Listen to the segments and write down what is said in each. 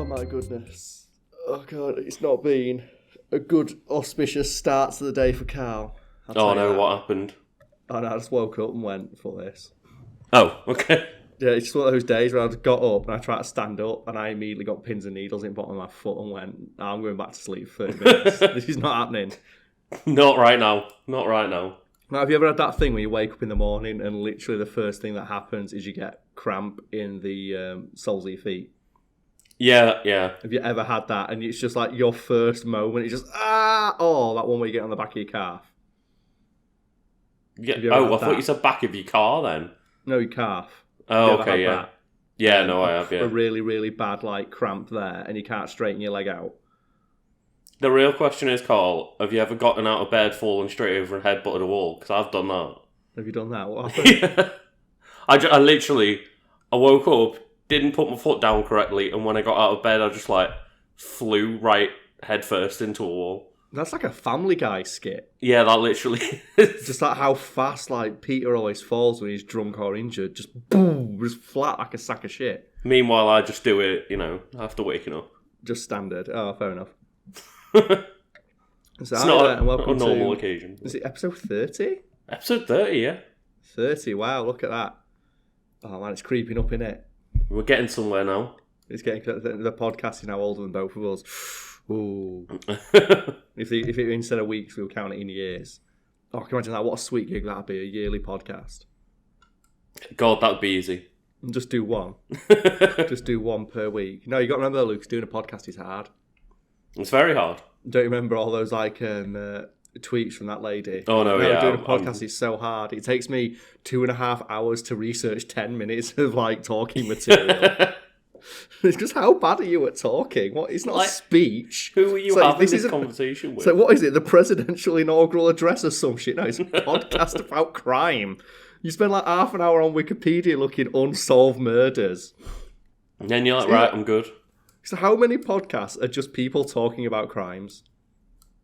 my goodness. Oh god, it's not been a good auspicious start to the day for Karl. Oh no, what happened? Oh no, I just woke up and went for this. Oh, okay. Yeah, it's just one of those days where I just got up and I tried to stand up and I immediately got pins and needles in the bottom of my foot and went, I'm going back to sleep for 30 minutes. This is not happening. Not right now. Not right now. Now, have you ever had that thing where you wake up in the morning and literally the first thing that happens is you get cramp in the soles of your feet? Yeah. Have you ever had that? And it's just like your first moment, it's just, that one where you get on the back of your calf. Yeah. Oh, I thought you said back of your car then. No, your calf. Oh, okay, yeah. That? Yeah, no, I have, yeah. A really, really bad, cramp there, and you can't straighten your leg out. The real question is, Karl, have you ever gotten out of bed, fallen straight over and headbutted a wall? Because I've done that. Have you done that? What happened? Yeah. I woke up, didn't put my foot down correctly, and when I got out of bed, I just, flew right headfirst into a wall. That's like a Family Guy skit. Yeah, that literally Just like how fast, Peter always falls when he's drunk or injured. Just boom, just flat like a sack of shit. Meanwhile, I just do it, after waking up. Just standard. Oh, fair enough. It's not a normal to, occasion. Is it episode 30? Episode 30, yeah. 30, wow, look at that. Oh man, it's creeping up, innit? We're getting somewhere now. It's getting, the podcast is now older than both of us. Ooh. if it instead of weeks, we were counting in years. Oh, can you imagine that? What a sweet gig that'd be, a yearly podcast. God, that'd be easy. And just do one. Just do one per week. No, you got to remember, Luke, doing a podcast is hard. It's very hard. Don't you remember all those tweets from that lady? Oh no, yeah. Doing a podcast is so hard. It takes me 2.5 hours to research 10 minutes of talking material. It's just, how bad are you at talking? What? It's not speech. Who are you having this conversation with? So what is it? The presidential inaugural address or some shit? No, it's a podcast about crime. You spend half an hour on Wikipedia looking unsolved murders. And then you're like, right, I'm good. So how many podcasts are just people talking about crimes?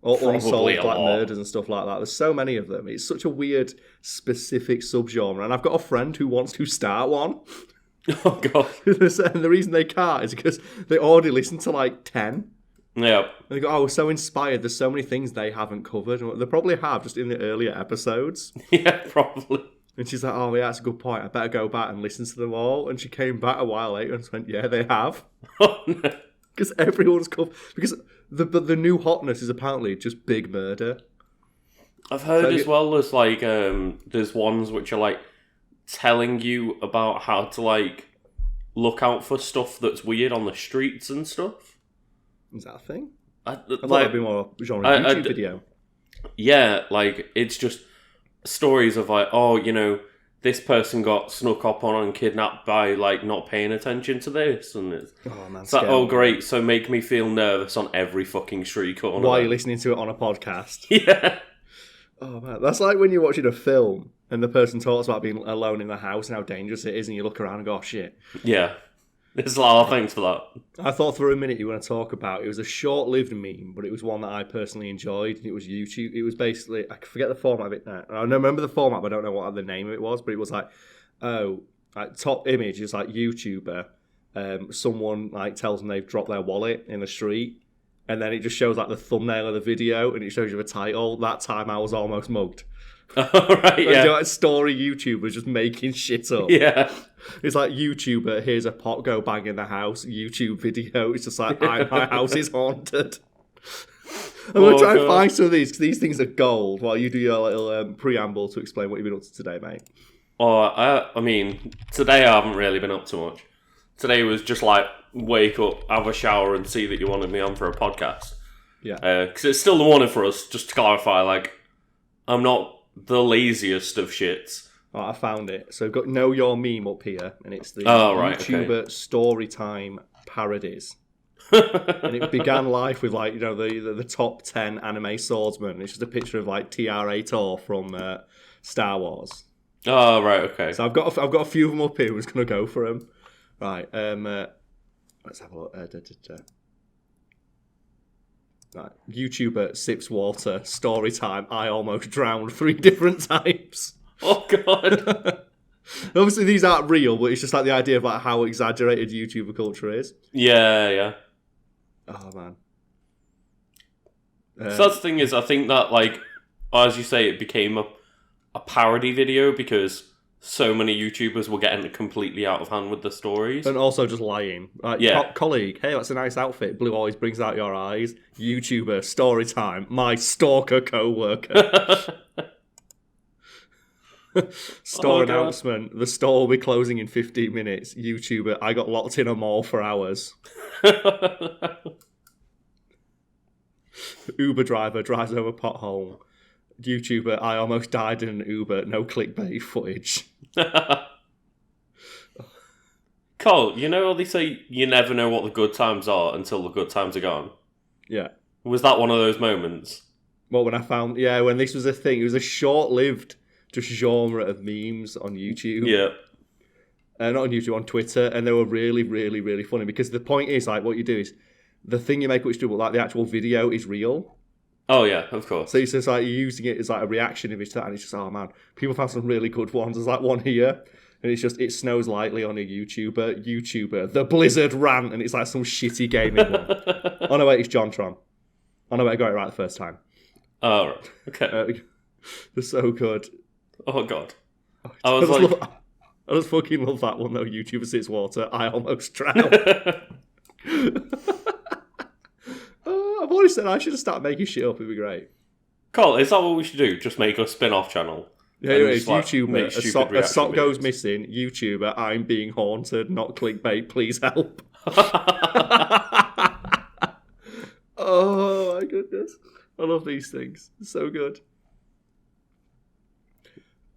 Or Probably unsolved a lot. murders and stuff like that. There's so many of them. It's such a weird, specific subgenre. And I've got a friend who wants to start one. Oh, God. And the reason they can't is because they already listened to 10. Yeah. And they go, we're so inspired. There's so many things they haven't covered. And they probably have, just in the earlier episodes. Yeah, probably. And she's like, oh, yeah, that's a good point. I better go back and listen to them all. And she came back a while later and went, yeah, they have. Oh, no. Because everyone's covered. Because the new hotness is apparently just big murder. I've heard as well as, there's ones which are, telling you about how to, look out for stuff that's weird on the streets and stuff. Is that a thing? I thought it'd be more genre YouTube video. Yeah, it's just stories of, this person got snuck up on and kidnapped by, not paying attention to this. And it's oh, great, so make me feel nervous on every fucking street corner. Why are you listening to it on a podcast? Yeah. Oh, man. That's like when you're watching a film and the person talks about being alone in the house and how dangerous it is, and you look around and go, oh, shit. Yeah. There's a lot of things for that. I thought for a minute you were going to talk about, it was a short-lived meme, but it was one that I personally enjoyed. It was YouTube. It was basically, I forget the format of it now. I remember the format, but I don't know what the name of it was, but it was top image is YouTuber. Someone tells them they've dropped their wallet in the street, and then it just shows the thumbnail of the video, and it shows you the title. That time I was almost mugged. Oh, right, yeah. Story YouTubers just making shit up. Yeah. It's YouTuber, here's a pot go bang in the house. YouTube video, it's just my house is haunted. I'm going to try and find some of these, because these things are gold, while you do your little preamble to explain what you've been up to today, mate. Oh, I mean, today I haven't really been up to much. Today was just wake up, have a shower, and see that you wanted me on for a podcast. Yeah. Because it's still the morning for us, just to clarify, I'm not the laziest of shits. Oh, I found it. So we've got Know Your Meme up here, and it's the YouTuber Storytime parodies. And it began life with the top 10 anime swordsmen. It's just a picture of TR-8 from Star Wars. Oh, right, okay. So I've got a few of them up here. I'm just gonna go for them. Right. Let's have a look. Right. YouTuber sips water. Story time. I almost drowned 3 different times. Oh, God. Obviously, these aren't real, but it's just the idea of how exaggerated YouTuber culture is. Yeah. Oh man. So that's the thing is, I think that, like, as you say, it became a parody video because so many YouTubers were getting completely out of hand with the stories. And also just lying. Like, Yeah. Colleague, hey, that's a nice outfit. Blue always brings out your eyes. YouTuber, story time. My stalker co-worker. Store announcement. The store will be closing in 15 minutes. YouTuber, I got locked in a mall for hours. Uber driver drives over pothole. YouTuber, I almost died in an Uber. No clickbait footage. Karl, you know how they say you never know what the good times are until the good times are gone? Yeah. Was that one of those moments? Well, when I found... Yeah, when this was a thing. It was a short-lived just genre of memes on YouTube. Yeah. Not on YouTube, on Twitter. And they were really, really, really funny. Because the point is, like, what you do is... The thing you make which do, like, the actual video is real. Oh, yeah, of course. So it's just like you're using it as like a reaction image to that, and it's just, oh man, people found some really good ones. There's like one here, and it's just, it snows lightly on a YouTuber, the Blizzard rant, and it's like some shitty gaming one. Oh no, wait, it's JonTron. Oh no, wait, I got it right the first time. Oh, right. Okay. They're so good. Oh, God. I just fucking love that one though. YouTuber sits water, I almost drowned. I've always said I should have started making shit up. It'd be great. Karl, is that what we should do? Just make a spin-off channel? Yeah, anyways, YouTuber, a sock goes missing. YouTuber, I'm being haunted. Not clickbait. Please help. Oh my goodness, I love these things. It's so good.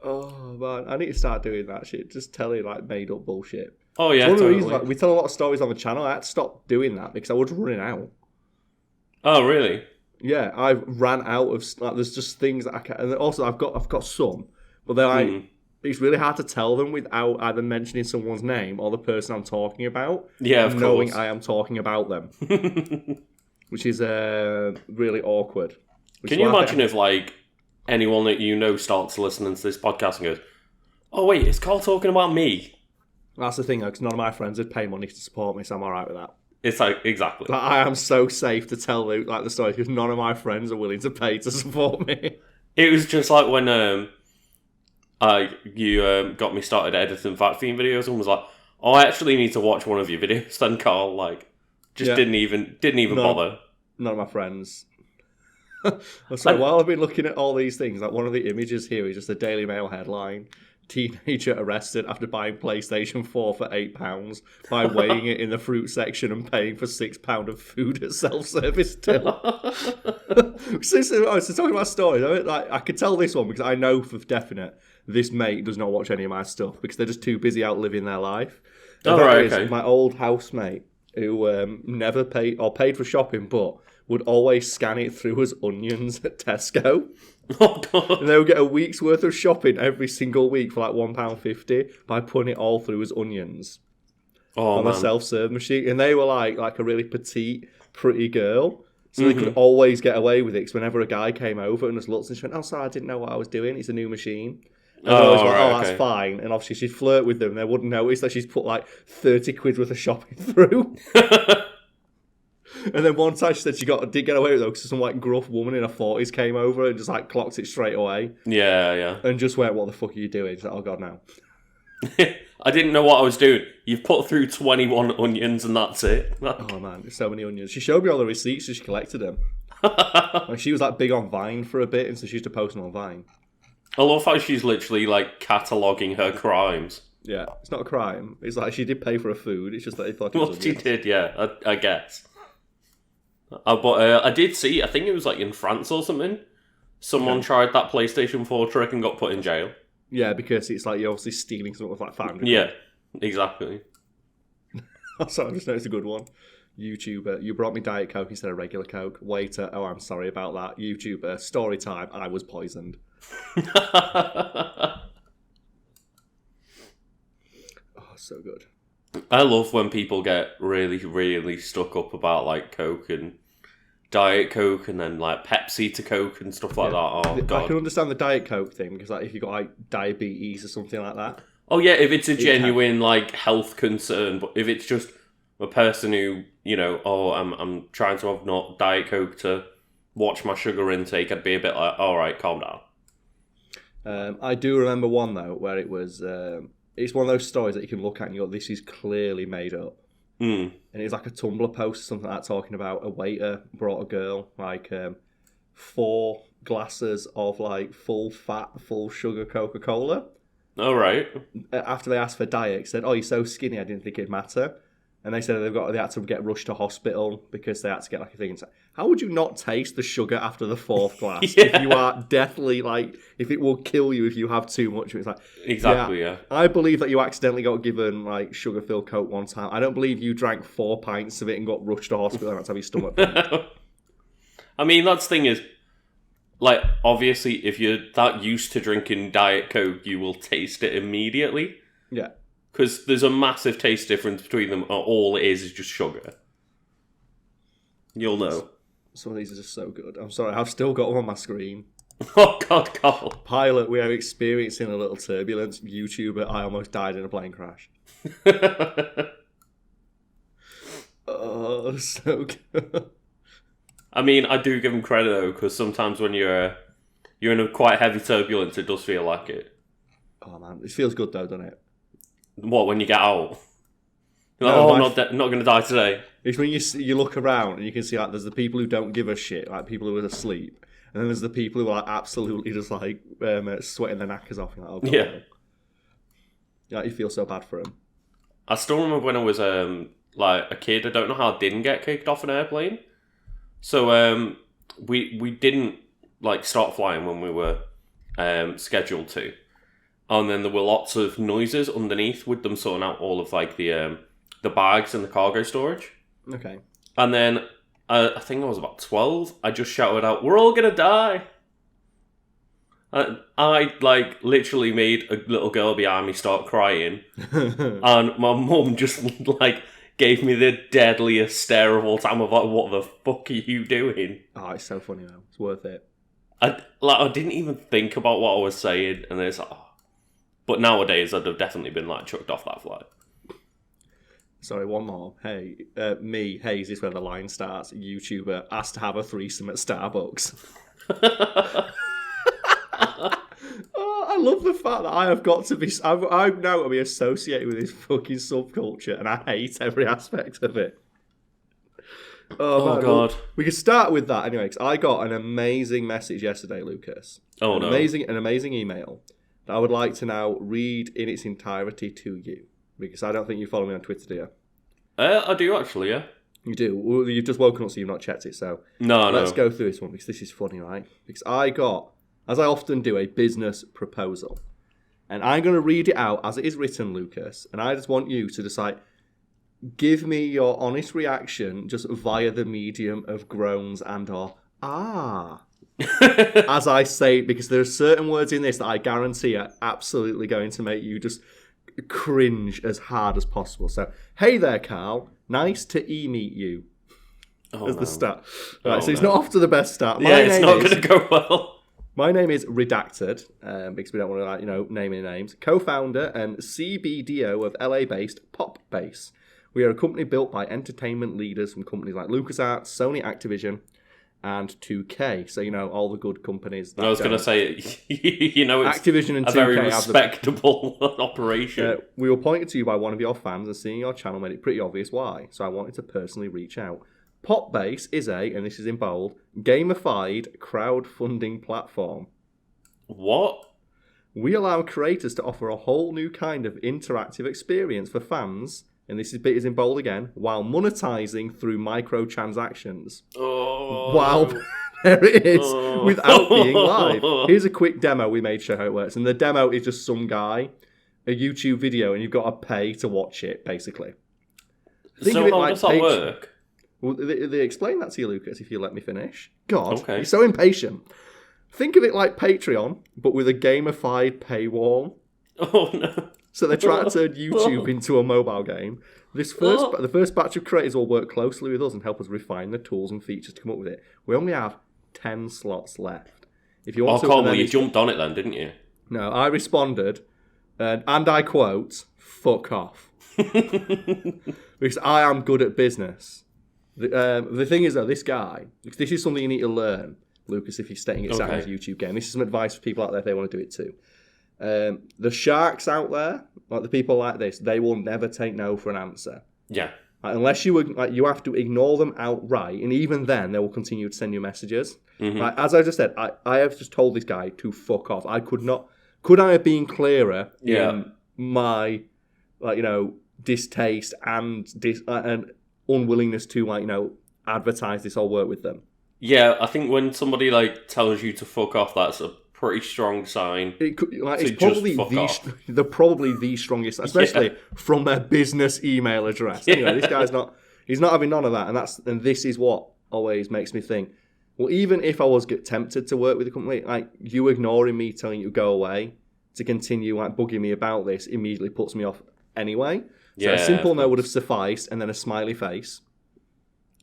Oh man, I need to start doing that shit. Just telling like made up bullshit. Oh yeah, one totally. of the reasons, like, we tell a lot of stories on the channel. I had to stop doing that because I was running out. Oh really? Yeah, I've ran out of like. There's just things that I can, and also I've got some, but they're like it's really hard to tell them without either mentioning someone's name or the person I'm talking about. Yeah, of knowing course. I am talking about them, which is really awkward. Can you imagine if like anyone that you know starts listening to this podcast and goes, "Oh wait, is Karl talking about me?" That's the thing, though, because none of my friends would pay money to support me, so I'm all right with that. It's like, exactly. Like, I am so safe to tell like the story because none of my friends are willing to pay to support me. It was just like when you got me started editing Fiend videos and was like, "Oh, I actually need to watch one of your videos." Then Karl like just didn't even bother. None of my friends. So while I've been looking at all these things, like one of the images here is just a Daily Mail headline. Teenager arrested after buying PlayStation 4 for £8 by weighing it in the fruit section and paying for £6 of food at self-service till. So talking about stories, I could tell this one because I know for definite this mate does not watch any of my stuff because they're just too busy out living their life. Oh, right, okay. My old housemate who never paid for shopping but would always scan it through as onions at Tesco. Oh, God. And they would get a week's worth of shopping every single week for like £1.50 by putting it all through as onions on the self-serve machine. And they were like a really petite, pretty girl. So they could always get away with it because whenever a guy came over and just looked and she went, "Oh, sorry, I didn't know what I was doing. It's a new machine." And I was like, that's fine. And obviously she'd flirt with them and they wouldn't notice that she's put like 30 quid worth of shopping through. And then one time she said she did get away with it though because some like gruff woman in her 40s came over and just like clocked it straight away. Yeah. And just went, "What the fuck are you doing?" She's like, "Oh God, no." I didn't know what I was doing. You've put through 21 onions and that's it. Oh man, there's so many onions. She showed me all the receipts as she collected them. Like, she was like big on Vine for a bit and so she used to post them on Vine. I love how she's literally like cataloguing her crimes. Yeah, it's not a crime. It's like she did pay for her food. It's just that they thought it was Well, she did, yeah, I guess. But I did see, I think it was like in France or something, someone tried that PlayStation 4 trick and got put in jail. Yeah, because it's like you're obviously stealing something with like 500. Yeah, exactly. Sorry, I just noticed a good one. YouTuber, you brought me Diet Coke instead of regular Coke. Waiter, oh, I'm sorry about that. YouTuber, story time, I was poisoned. Oh, so good. I love when people get really, really stuck up about like Coke and Diet Coke and then like Pepsi to Coke and stuff like that. Oh, God. I can understand the Diet Coke thing because like if you got like diabetes or something like that. Oh yeah, if it's a genuine like health concern, but if it's just a person who, I'm trying to have not Diet Coke to watch my sugar intake, I'd be a bit like, all right, calm down. I do remember one, though, where it was... it's one of those stories that you can look at and you go, this is clearly made up. Mm. And it was like a Tumblr post or something like that, talking about a waiter brought a girl, 4 glasses of, full fat, full sugar Coca-Cola. All right. After they asked for diet, said, "Oh, you're so skinny, I didn't think it'd matter." And they said they had to get rushed to hospital because they had to get a thing. How would you not taste the sugar after the 4th glass if you are deathly if it will kill you if you have too much? It's exactly, yeah. I believe that you accidentally got given sugar-filled Coke one time. I don't believe you drank 4 pints of it and got rushed to hospital and had to have your stomach pumped. I mean, that's the thing is, obviously, if you're that used to drinking Diet Coke, you will taste it immediately. Yeah. Because there's a massive taste difference between them. All it is just sugar. You'll know. Some of these are just so good. I'm sorry, I've still got them on my screen. Oh, God, Karl. Pilot, we are experiencing a little turbulence. YouTuber, I almost died in a plane crash. Oh, so good. I mean, I do give him credit, though, because sometimes when you're in a quite heavy turbulence, it does feel like it. Oh, man. It feels good, though, doesn't it? What, when you get out? No, I'm not going to die today. It's when you look around and you can see there's the people who don't give a shit, people who are asleep, and then there's the people who are absolutely just sweating their knackers off. Oh, God. Yeah. You feel so bad for them. I still remember when I was a kid. I don't know how I didn't get kicked off an airplane. So we didn't start flying when we were scheduled to. And then there were lots of noises underneath with them sorting out all of the bags and the cargo storage. Okay. And then I think I was about 12. I just shouted out, "We're all gonna die!" I literally made a little girl behind me start crying, and my mum just gave me the deadliest stare of all time of "What the fuck are you doing?" Oh, it's so funny though. It's worth it. I didn't even think about what I was saying, and it's but nowadays I'd have definitely been chucked off that flight. Sorry, one more. Hey, me, Hayes, is where the line starts. YouTuber asked to have a threesome at Starbucks. Oh, I love the fact that I have got to be... I'm now to be associated with this fucking subculture, and I hate every aspect of it. Oh, man, God. Well, we can start with that anyway, because I got an amazing message yesterday, Lucas. Oh, an no. An amazing email that I would like to now read in its entirety to you. Because I don't think you follow me on Twitter, do you? I do, actually, yeah. You do? Well, you've just woken up, so you've not checked it, so... No. Let's go through this one, because this is funny, right? Because I got, as I often do, a business proposal. And I'm going to read it out as it is written, Lucas. And I just want you to decide... Give me your honest reaction just via the medium of groans and or as I say, because there are certain words in this that I guarantee are absolutely going to make you just cringe as hard as possible. So, hey there, Karl. Nice to meet you. As the start. Right, so it's not off to the best start. It's not going to go well. My name is Redacted, because we don't want to, name any names. Co-founder and CBDO of LA-based Popbase. We are a company built by entertainment leaders from companies like LucasArts, Sony, Activision, and 2K. So, all the good companies. I was going to say, it's Activision and 2K a very respectable operation. We were pointed to you by one of your fans, and seeing your channel made it pretty obvious why. So I wanted to personally reach out. Popbase is and this is in bold, gamified crowdfunding platform. What? We allow creators to offer a whole new kind of interactive experience for fans, and this bit is in bold again, while monetizing through microtransactions. Oh. While there it is, without being live. Here's a quick demo we made show how it works. And the demo is just some guy, a YouTube video, and you've got to pay to watch it, basically. So how does that work? Well, they explain that to you, Lucas, if you let me finish. God, okay. You're so impatient. Think of it like Patreon, but with a gamified paywall. Oh, no. So they're trying to turn YouTube into a mobile game. The first batch of creators will work closely with us and help us refine the tools and features to come up with it. We only have 10 slots left. If you want Carl, you jumped on it then, didn't you? No, I responded, and I quote, fuck off. Because I am good at business. The thing is, though, this guy, this is something you need to learn, Lucas, if you're setting it out as a YouTube game. This is some advice for people out there if they want to do it too. The sharks out there, like the people like this, they will never take no for an answer. Yeah. Unless you have to ignore them outright, and even then, they will continue to send you messages. Mm-hmm. As I just said, I have just told this guy to fuck off. Could I have been clearer in my, distaste and unwillingness to, advertise this or work with them? Yeah, I think when somebody, tells you to fuck off, that's a pretty strong sign. It's probably the strongest, especially from their business email address. Anyway, this guy's he's not having none of that, and this is what always makes me think, well, even if I was tempted to work with a company, you ignoring me, telling you to go away, to continue bugging me about this, immediately puts me off anyway. So a simple no would have sufficed, and then a smiley face.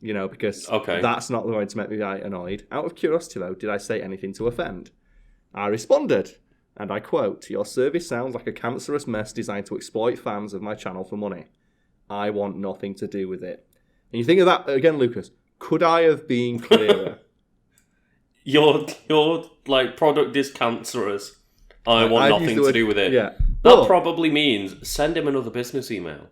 Because that's not the way to make me annoyed. Out of curiosity, though, did I say anything to offend? I responded, and I quote, "Your service sounds like a cancerous mess designed to exploit fans of my channel for money. I want nothing to do with it." And you think of that again, Lucas. Could I have been clearer? Your product is cancerous. I want nothing to do with it. Yeah. That probably means send him another business email.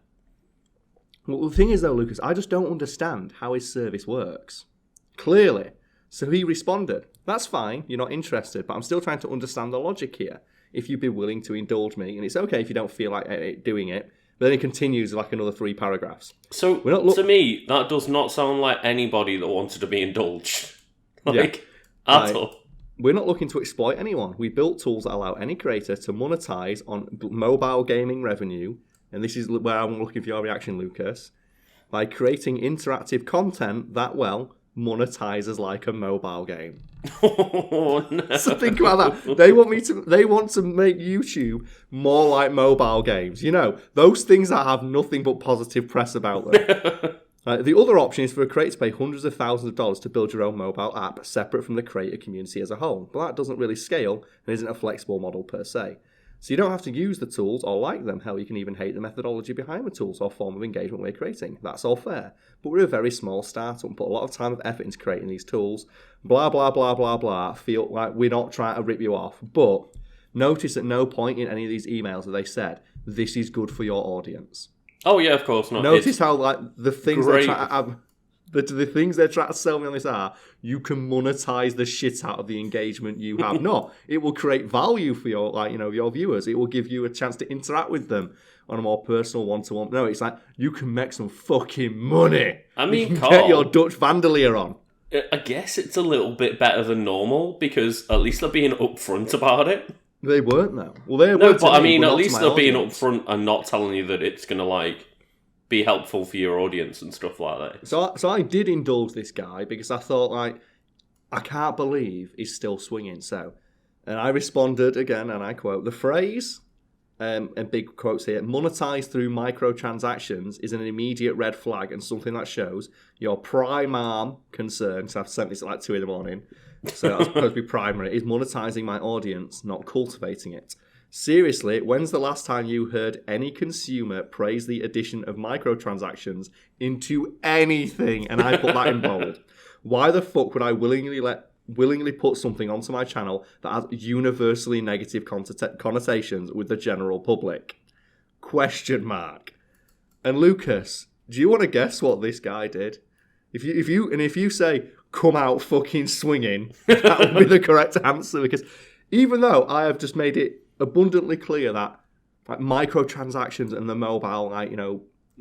Well, the thing is, though, Lucas, I just don't understand how his service works. Clearly. So he responded, "That's fine, you're not interested, but I'm still trying to understand the logic here. If you'd be willing to indulge me, and it's okay if you don't feel like doing it." But then he continues another 3 paragraphs. So, to me, that does not sound like anybody that wanted to be indulged. At all. We're not looking to exploit anyone. We built tools that allow any creator to monetize on mobile gaming revenue, and this is where I'm looking for your reaction, Lucas, by creating interactive content that, monetizes like a mobile game. Oh, no. So think about that. They want to make YouTube more like mobile games. Those things that have nothing but positive press about them. The other option is for a creator to pay hundreds of thousands of dollars to build your own mobile app separate from the creator community as a whole. But that doesn't really scale and isn't a flexible model per se. So you don't have to use the tools or like them. Hell, you can even hate the methodology behind the tools or form of engagement we're creating. That's all fair. But we're a very small startup and put a lot of time and effort into creating these tools. Blah, blah, blah, blah, blah. Feel like we're not trying to rip you off. But notice at no point in any of these emails that they said, this is good for your audience. Oh, yeah, of course not. Notice how, the things they're trying to... The things they're trying to sell me on this are, you can monetize the shit out of the engagement you have. No, it will create value for your, your viewers. It will give you a chance to interact with them on a more personal one-to-one. No, it's you can make some fucking money. I mean, you can Karl, get your Dutch Vandalier on. I guess it's a little bit better than normal because at least they're being upfront about it. They weren't, though. Well, they no, weren't. But I mean, at least they're being upfront and not telling you that it's going to, be helpful for your audience and stuff like that. So I did indulge this guy because I thought, I can't believe he's still swinging. And I responded again, and I quote, "The phrase, and big quotes here, monetize through microtransactions is an immediate red flag and something that shows your prime concern," because I've sent this at 2 a.m, so that's supposed to be primary, "is monetizing my audience, not cultivating it. Seriously, when's the last time you heard any consumer praise the addition of microtransactions into anything?" And I put that in bold. "Why the fuck would I willingly put something onto my channel that has universally negative connotations with the general public? Question mark. And Lucas, do you want to guess what this guy did? If you say come out fucking swinging, that would be the correct answer, because even though I have just made it abundantly clear that microtransactions and the mobile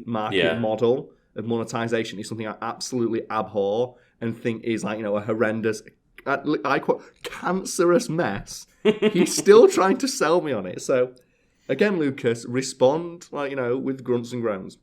market model of monetization is something I absolutely abhor and think is a horrendous, I quote, cancerous mess, he's still trying to sell me on it. So again, Lucas, respond with grunts and groans,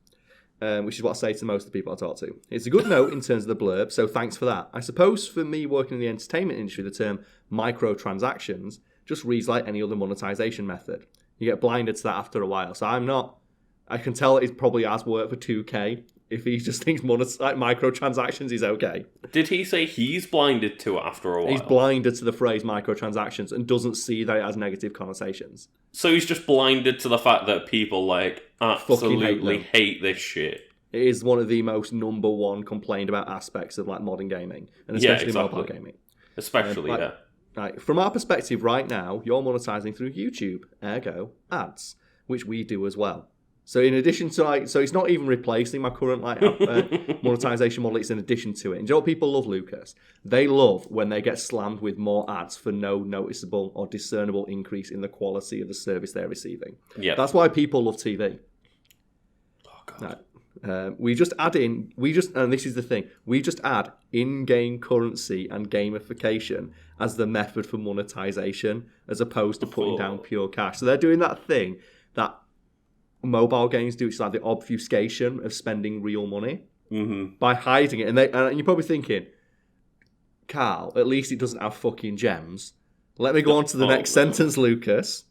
which is what I say to most of the people I talk to. It's a good note in terms of the blurb, so thanks for that. I suppose for me working in the entertainment industry, the term microtransactions just reads like any other monetization method. You get blinded to that after a while. So I can tell it probably has worked for 2K if he just thinks microtransactions is okay. Did he say he's blinded to it after a while? He's blinded to the phrase microtransactions and doesn't see that it has negative connotations. So he's just blinded to the fact that people like absolutely hate this shit. It is one of the most number one complained about aspects of like modern gaming, and especially mobile gaming. Especially, Like, from our perspective right now, you're monetizing through YouTube, ergo ads, which we do as well. So in addition to so it's not even replacing my current monetization model. It's in addition to it. And do you know what people love, Lucas? They love when they get slammed with more ads for no noticeable or discernible increase in the quality of the service they're receiving. Yeah, that's why people love TV. Oh god. And this is the thing, we just add in-game currency and gamification as the method for monetization, as opposed to putting down pure cash. So they're doing that thing that mobile games do, it's like the obfuscation of spending real money by hiding it. And you're probably thinking, Karl, at least it doesn't have fucking gems. Let me go on to the next sentence, Lucas.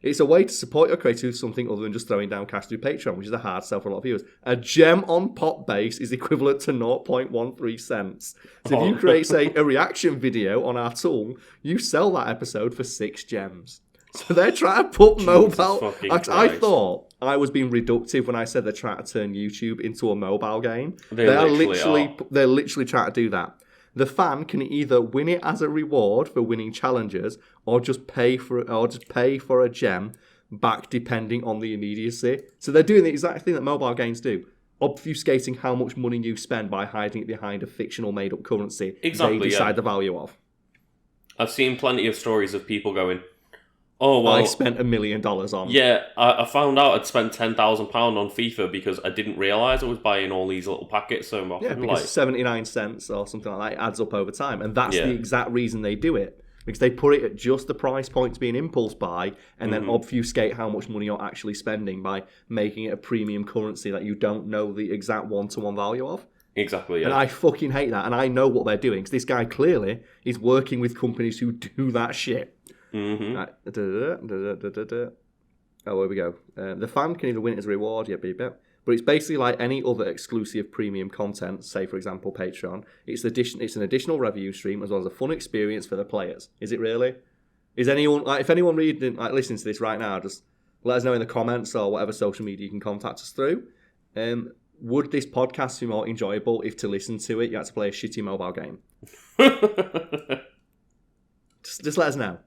It's a way to support your creator with something other than just throwing down cash through Patreon, which is a hard sell for a lot of viewers. A gem on Popbase is equivalent to 0.13 cents. So if you create, say, a reaction video on our tool, you sell that episode for 6 gems. So they're trying to put mobile... I thought I was being reductive when I said they're trying to turn YouTube into a mobile game. They're literally trying to do that. The fan can either win it as a reward for winning challenges, or just pay for a gem back, depending on the immediacy. So they're doing the exact thing that mobile games do, obfuscating how much money you spend by hiding it behind a fictional made-up currency they decide the value of. I've seen plenty of stories of people going, "Oh well, I spent $1 million on." Yeah, I found out I'd spent £10,000 on FIFA because I didn't realise I was buying all these little packets so often. Yeah, because 79 cents or something like that adds up over time, and that's the exact reason they do it. Because they put it at just the price point to be an impulse buy, and then obfuscate how much money you're actually spending by making it a premium currency that you don't know the exact one-to-one value of. Exactly, yeah. And I fucking hate that, and I know what they're doing, because this guy clearly is working with companies who do that shit. Right. Oh, here we go. The fan can either win it as a reward, but it's basically like any other exclusive premium content, say for example Patreon. It's an additional revenue stream as well as a fun experience for the players. Is it really? Is anyone if anyone listening to this right now, just let us know in the comments or whatever social media you can contact us through. Would this podcast be more enjoyable if to listen to it you had to play a shitty mobile game? just let us know.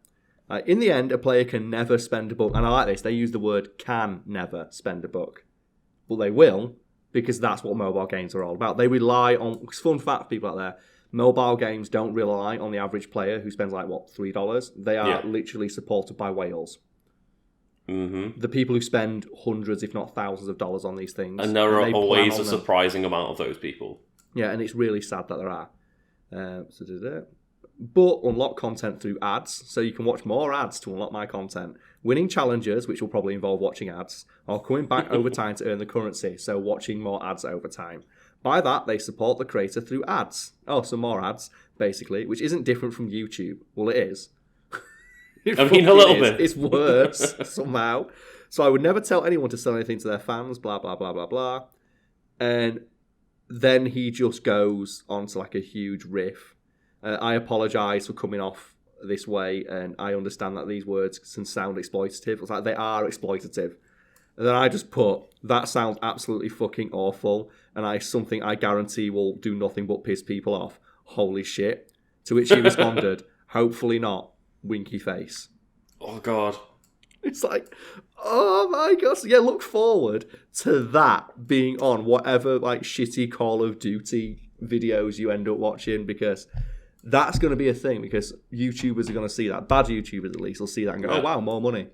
In the end, a player can never spend a buck. And I like this. They use the word can never spend a buck. But they will, because that's what mobile games are all about. They rely on... Fun fact for people out there, mobile games don't rely on the average player who spends $3. They are literally supported by whales. The people who spend hundreds, if not thousands of dollars on these things. And there are always a surprising amount of those people. Yeah, and it's really sad that there are. But unlock content through ads, so you can watch more ads to unlock my content. Winning challenges, which will probably involve watching ads, or coming back over time to earn the currency, so watching more ads over time. By that, they support the creator through ads. Oh, some more ads, basically, which isn't different from YouTube. Well, it is. A little bit. It's worse, somehow. So I would never tell anyone to sell anything to their fans, blah, blah, blah, blah, blah. And then he just goes on to a huge riff. I apologise for coming off this way, and I understand that these words can sound exploitative. It's like they are exploitative. And then I just put, that sounds absolutely fucking awful, and something I guarantee will do nothing but piss people off. Holy shit. To which he responded, hopefully not, winky face. Oh, God. It's like, oh my God. So yeah, look forward to that being on whatever shitty Call of Duty videos you end up watching, because... that's going to be a thing, because YouTubers are going to see that. Bad YouTubers, at least, will see that and go, oh, wow, more money.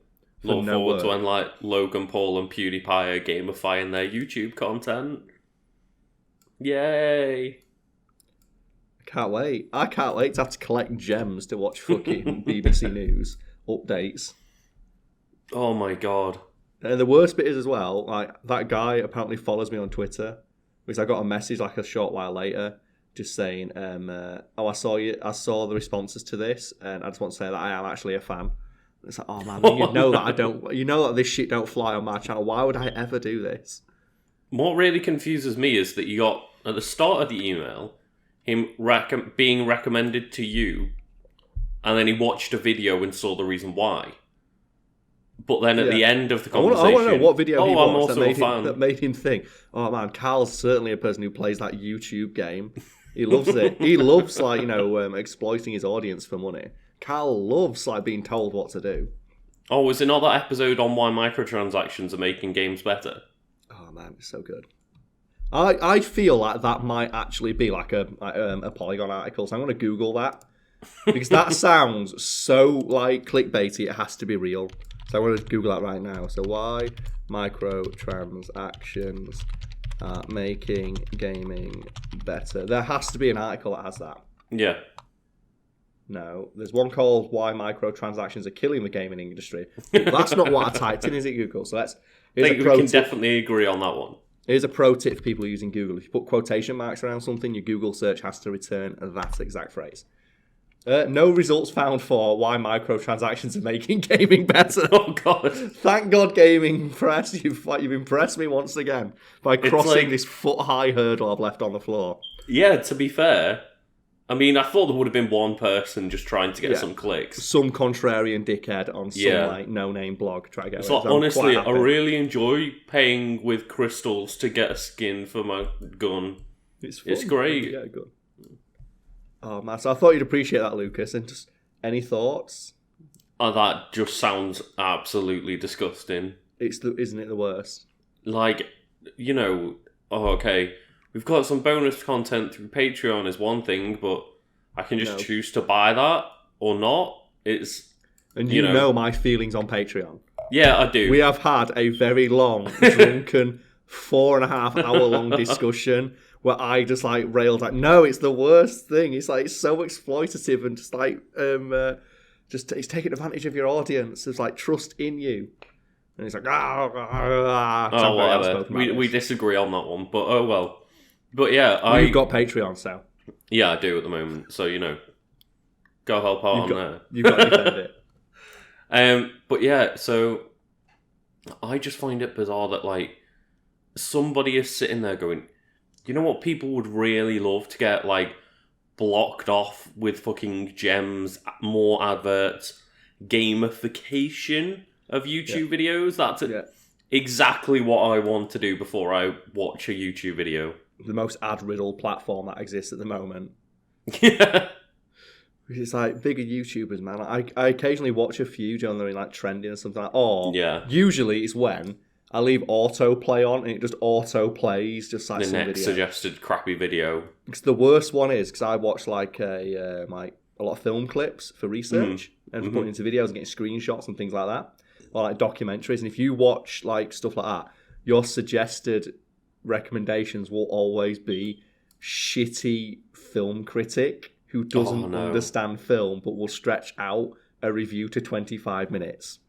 Look forward to when, Logan Paul and PewDiePie are gamifying their YouTube content. Yay. I can't wait to have to collect gems to watch fucking BBC News updates. Oh, my God. And the worst bit is, as well, that guy apparently follows me on Twitter, because I got a message, a short while later, just saying, I saw the responses to this, and I just want to say that I am actually a fan. And it's like, oh man, you know that this shit don't fly on my channel. Why would I ever do this? what really confuses me is that you got, at the start of the email, him being recommended to you, and then he watched a video and saw the reason why. But then at the end of the conversation... I want to know what video he watched that made him think, oh man, Karl's certainly a person who plays that YouTube game. He loves it. He loves, like, exploiting his audience for money. Karl loves, like, being told what to do. Oh, was it not that episode on why microtransactions are making games better? Oh man, it's so good. I feel like that might actually be like a Polygon article, so I'm going to Google that. Because that sounds so, like, clickbaity, it has to be real. So I'm going to Google that right now. So why microtransactions are making gaming better? There has to be an article that has that. Yeah. No, there's one called "Why Microtransactions Are Killing the Gaming Industry." That's not what I typed in, is it, Google? So we can definitely agree on that one. Here's a pro tip for people using Google: if you put quotation marks around something, your Google search has to return that exact phrase. No results found for why microtransactions are making gaming better. Oh God! Thank God, Gaming Press, you've impressed me once again by crossing this foot-high hurdle I've left on the floor. Yeah, to be fair, I mean, I thought there would have been one person just trying to get some clicks, some contrarian dickhead on some like no-name blog try to get. It's like, honestly, I really enjoy paying with crystals to get a skin for my gun. It's great. Yeah, good. Oh man, so I thought you'd appreciate that, Lucas. And just any thoughts? Oh, that just sounds absolutely disgusting. Isn't it the worst? Like, okay, we've got some bonus content through Patreon is one thing, but I can just choose to buy that or not. And you know my feelings on Patreon. Yeah, I do. We have had a very long, drunken, 4.5 hour long discussion where I just like railed like, no, it's the worst thing. It's like so exploitative and just like it's taking advantage of your audience. It's like trust in you. And he's like, whatever. We disagree on that one, but oh well. But yeah, you've got Patreon, so yeah, I do at the moment. So go help out on there. You've got to defend it. But yeah, so I just find it bizarre that like somebody is sitting there going, you know what people would really love to get like blocked off with fucking gems, more adverts, gamification of YouTube videos. That's exactly what I want to do before I watch a YouTube video. The most ad-riddled platform that exists at the moment. Yeah. It's like bigger YouTubers, man. I occasionally watch a few when they're in like trending or something like that. Or usually it's when I leave autoplay on and it just auto-plays just like the next suggested crappy video. Because the worst one is because I watch like a lot of film clips for research and putting into videos and getting screenshots and things like that. Or like documentaries. And if you watch like stuff like that, your suggested recommendations will always be shitty film critic who doesn't understand film but will stretch out a review to 25 minutes.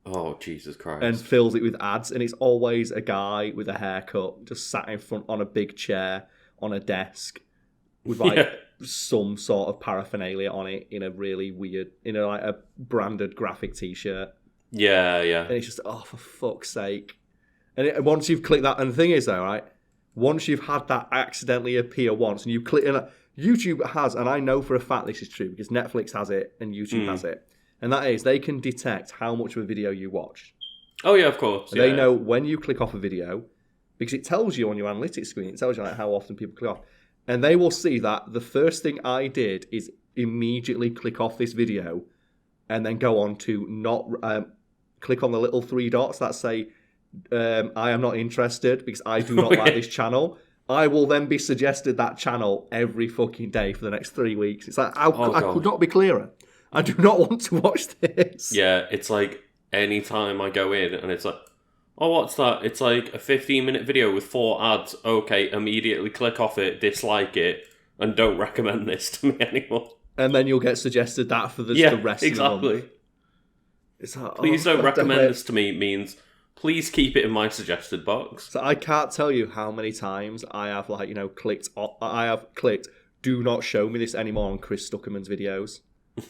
Oh, Jesus Christ. And fills it with ads. And it's always a guy with a haircut just sat in front on a big chair on a desk with like some sort of paraphernalia on it in a really weird, like a branded graphic t-shirt. Yeah. And it's just, for fuck's sake. And once you've clicked that, and the thing is though, right, once you've had that accidentally appear once and you click, and YouTube has, and I know for a fact this is true because Netflix has it and YouTube has it, and that is they can detect how much of a video you watched. Oh yeah, of course. They know when you click off a video because it tells you on your analytics screen, it tells you like how often people click off. And they will see that the first thing I did is immediately click off this video and then go on to not click on the little 3 dots that say, I am not interested because I do not like this channel. I will then be suggested that channel every fucking day for the next 3 weeks. It's like, I could not be clearer. I do not want to watch this. Yeah, it's like any time I go in and it's like, oh, what's that? It's like a 15-minute video with 4 ads. Okay, immediately click off it, dislike it, and don't recommend this to me anymore. And then you'll get suggested that for the rest of the month. It's like, please don't recommend this to me means please keep it in my suggested box. So I can't tell you how many times I have clicked do not show me this anymore on Chris Stuckerman's videos.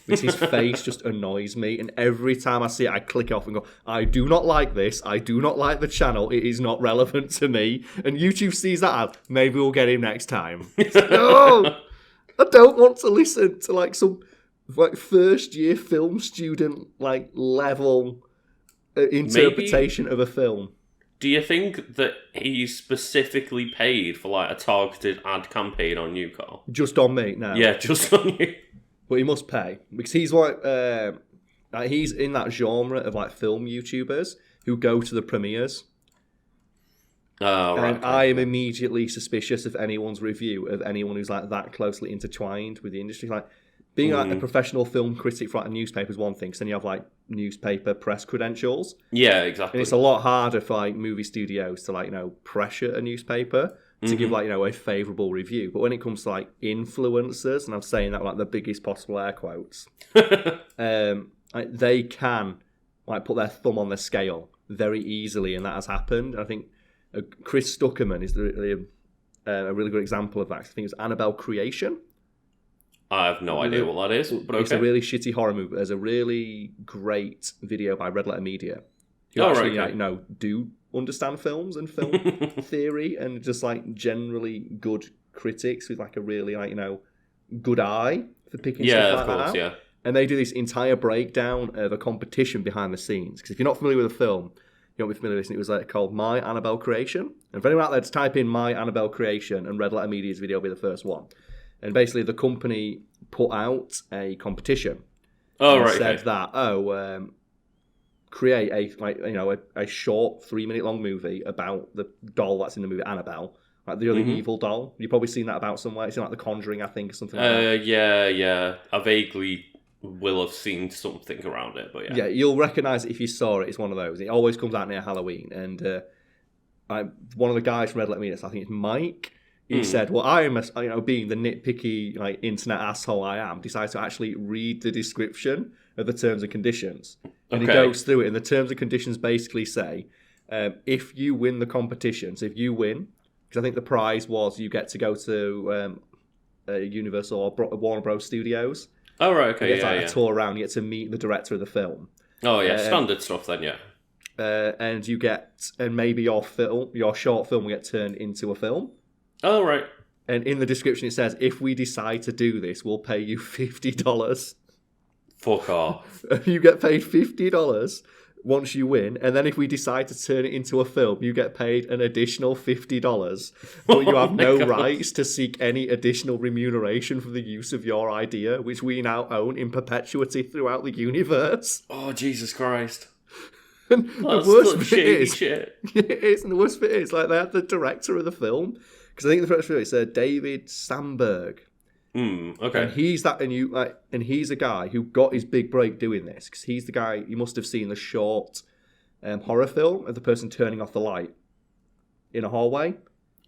because his face just annoys me. And every time I see it, I click off and go, I do not like this. I do not like the channel. It is not relevant to me. And YouTube sees that as, maybe we'll get him next time. No! I don't want to listen to like some like first year film student like level interpretation of a film. Do you think that he's specifically paid for like a targeted ad campaign on you, Karl? Just on me? No. Yeah, just on you. But he must pay because he's like he's in that genre of like film YouTubers who go to the premieres. Oh, right. And I am immediately suspicious of anyone's review of anyone who's like that closely intertwined with the industry. Like being like a professional film critic for like a newspaper is one thing, because then you have like newspaper press credentials. Yeah, exactly. And it's a lot harder for like movie studios to like, pressure a newspaper to give like, a favourable review. But when it comes to like influencers, and I'm saying that like the biggest possible air quotes, like, they can like put their thumb on the scale very easily, and that has happened. I think Chris Stuckerman is a really good example of that. I think it's Annabelle Creation. I have no idea what that is, but okay. It's a really shitty horror movie. There's a really great video by Red Letter Media who actually do understand films and film theory, and just like generally good critics with like a really like good eye for picking stuff like that. Yeah. And they do this entire breakdown of a competition behind the scenes. Because if you're not familiar with the film, you won't be familiar with it. It was like called My Annabelle Creation. And for anyone out there, to type in My Annabelle Creation, and Red Letter Media's video will be the first one. And basically, the company put out a competition. Oh, right. Said that create a short 3-minute long movie about the doll that's in the movie Annabelle, like the other evil doll. You've probably seen that about somewhere. It's in like The Conjuring, I think, or something like that. Yeah. I vaguely will have seen something around it, but yeah. Yeah, you'll recognise it if you saw it. It's one of those. It always comes out near Halloween, and one of the guys from Red Letter Media, I think it's Mike. He said, "Well, I am, being the nitpicky like internet asshole I am, decided to actually read the description of the terms and conditions." And he goes through it, and the terms and conditions basically say, if you win the competition, so if you win, because I think the prize was you get to go to Universal or Warner Bros. Studios. Oh, right, okay, you get a tour around, you get to meet the director of the film. Oh, yeah, standard stuff then, yeah. And maybe your short film will get turned into a film. Oh, right. And in the description it says, if we decide to do this, we'll pay you $50. Fuck off. You get paid $50 once you win, and then if we decide to turn it into a film, you get paid an additional $50. But you have no rights to seek any additional remuneration for the use of your idea, which we now own in perpetuity throughout the universe. Oh, Jesus Christ. And the worst bit is, it is, and the worst bit is, like, they had the director of the film, because I think the director of it's David Sandberg. Okay. And he's and he's a guy who got his big break doing this, because he's the guy, you must have seen the short horror film of the person turning off the light in a hallway.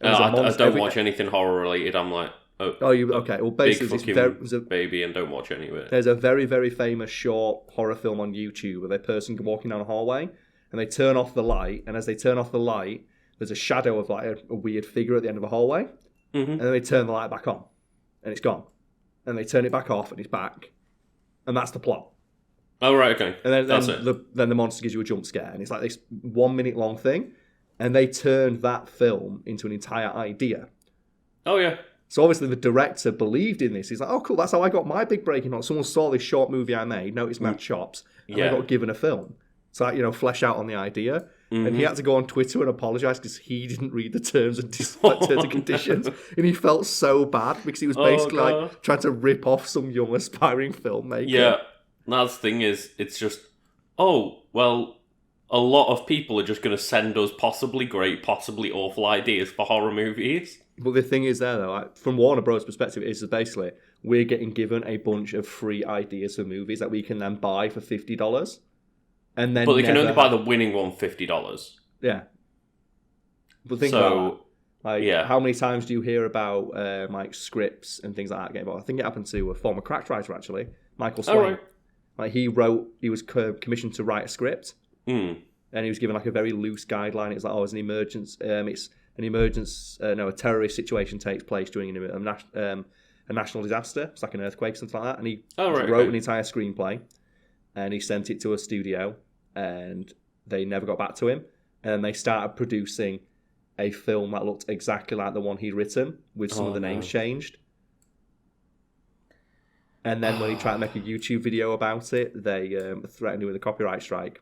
I don't watch anything horror related. I'm like, okay. Well, basically, there's a baby, and don't watch any of it. There's a very, very famous short horror film on YouTube where a person walking down a hallway, and they turn off the light, and as they turn off the light, there's a shadow of like a weird figure at the end of the hallway, and then they turn the light back on, and it's gone, and they turn it back off, and it's back, and that's the plot. Oh, right, okay. And then the monster gives you a jump scare, and it's like this 1 minute long thing, and they turned that film into an entire idea. Oh, yeah. So obviously the director believed in this. He's like, oh, cool, that's how I got my big break in. Someone saw this short movie I made, noticed my chops, and I got given a film. So, flesh out on the idea. And he had to go on Twitter and apologise because he didn't read the terms and conditions. And he felt so bad because he was basically like trying to rip off some young aspiring filmmaker. Yeah. That's the thing is, it's just, a lot of people are just going to send us possibly great, possibly awful ideas for horror movies. But the thing is there, though, like, from Warner Bros. Perspective, is basically we're getting given a bunch of free ideas for movies that we can then buy for $50. And then but they can only buy the winning one $50. Yeah. But think about that. How many times do you hear about scripts and things like that getting bought? I think it happened to a former crack writer, actually, Michael Swain. Oh, right. Like he was commissioned to write a script, and he was given like a very loose guideline. It's like, it's an emergency. A terrorist situation takes place during a national disaster. It's like an earthquake, something like that. And he wrote an entire screenplay, and he sent it to a studio, and they never got back to him. And then they started producing a film that looked exactly like the one he'd written, with some of the names changed. And then when he tried to make a YouTube video about it, they threatened him with a copyright strike.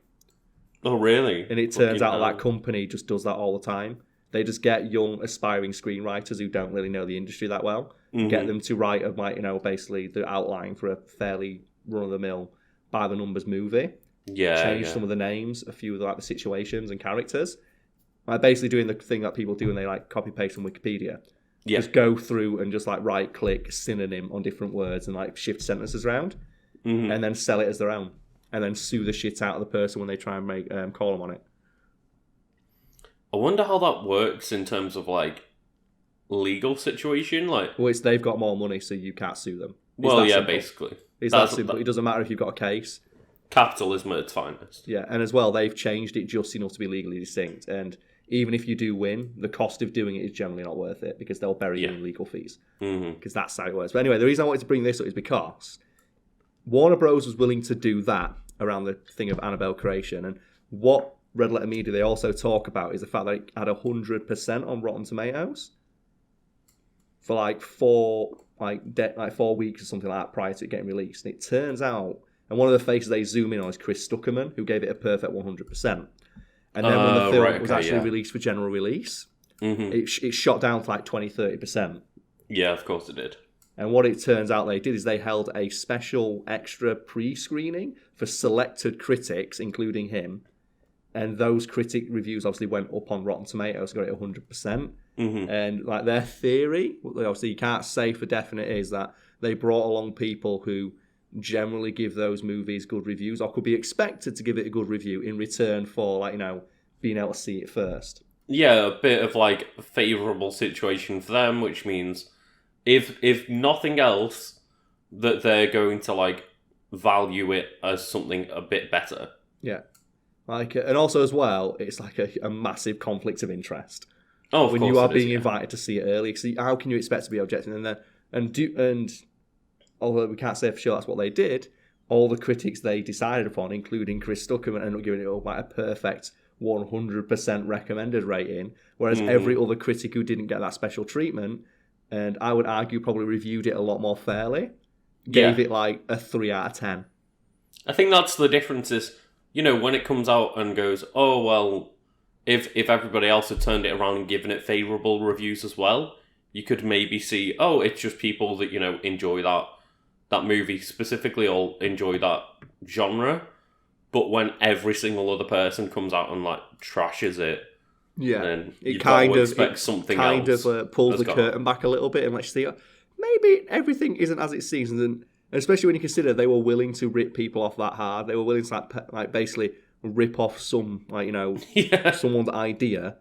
Oh, really? And it turns out that company just does that all the time. They just get young, aspiring screenwriters who don't really know the industry that well, get them to write basically the outline for a fairly run-of-the-mill, by-the-numbers movie. Change some of the names, a few of the situations and characters. Like basically doing the thing that people do when they copy-paste from Wikipedia. Yeah. Just go through and just right-click synonym on different words and shift sentences around, and then sell it as their own, and then sue the shit out of the person when they try and call them on it. I wonder how that works in terms of legal situation. They've got more money, so you can't sue them. Basically, it's that simple. It doesn't matter if you've got a case. Capitalism at its finest. Yeah, and as well, they've changed it just enough to be legally distinct, and even if you do win, the cost of doing it is generally not worth it because they'll bury you in legal fees. Because that's how it works. But anyway, the reason I wanted to bring this up is because Warner Bros. Was willing to do that around the thing of Annabelle creation. And what Red Letter Media they also talk about is the fact that it had 100% on Rotten Tomatoes for 4 weeks or something like that prior to it getting released. And it turns out, and one of the faces they zoom in on is Chris Stuckerman, who gave it a perfect 100%. And then when the film was actually released for general release, it shot down to 20-30%. Yeah, of course it did. And what it turns out they did is they held a special extra pre-screening for selected critics, including him. And those critic reviews obviously went up on Rotten Tomatoes, got it 100%. And their theory, obviously you can't say for definite, is that they brought along people who generally give those movies good reviews or could be expected to give it a good review in return for being able to see it first. Yeah, a bit of a favourable situation for them, which means if nothing else, that they're going to value it as something a bit better. Yeah. And also as well, it's a massive conflict of interest. Oh, of when course you are being invited to see it early, so how can you expect to be objective? And although we can't say for sure that's what they did, all the critics they decided upon, including Chris Stuckerman, ended up giving it a perfect 100% recommended rating, whereas every other critic who didn't get that special treatment, and I would argue probably reviewed it a lot more fairly, gave it a 3 out of 10. I think that's the difference is, when it comes out and goes, oh, well, if everybody else had turned it around and given it favourable reviews as well, you could maybe see, oh, it's just people that, enjoy that movie specifically or enjoy that genre. But when every single other person comes out and trashes it, then you kind of expect something else. Kind of pulls the curtain back a little bit and lets you see, maybe everything isn't as it seems. And especially when you consider they were willing to rip people off that hard. They were willing to basically rip off some someone's idea,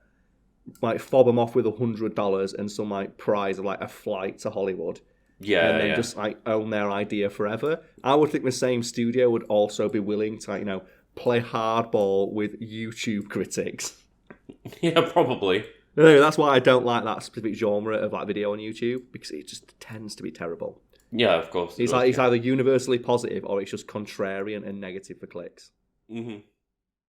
fob them off with $100 and some prize of a flight to Hollywood. Yeah, and then just own their idea forever. I would think the same studio would also be willing to play hardball with YouTube critics. Yeah, probably. No, that's why I don't like that specific genre of video on YouTube, because it just tends to be terrible. Yeah, of course. It's either universally positive or it's just contrarian and negative for clicks. Mm-hmm.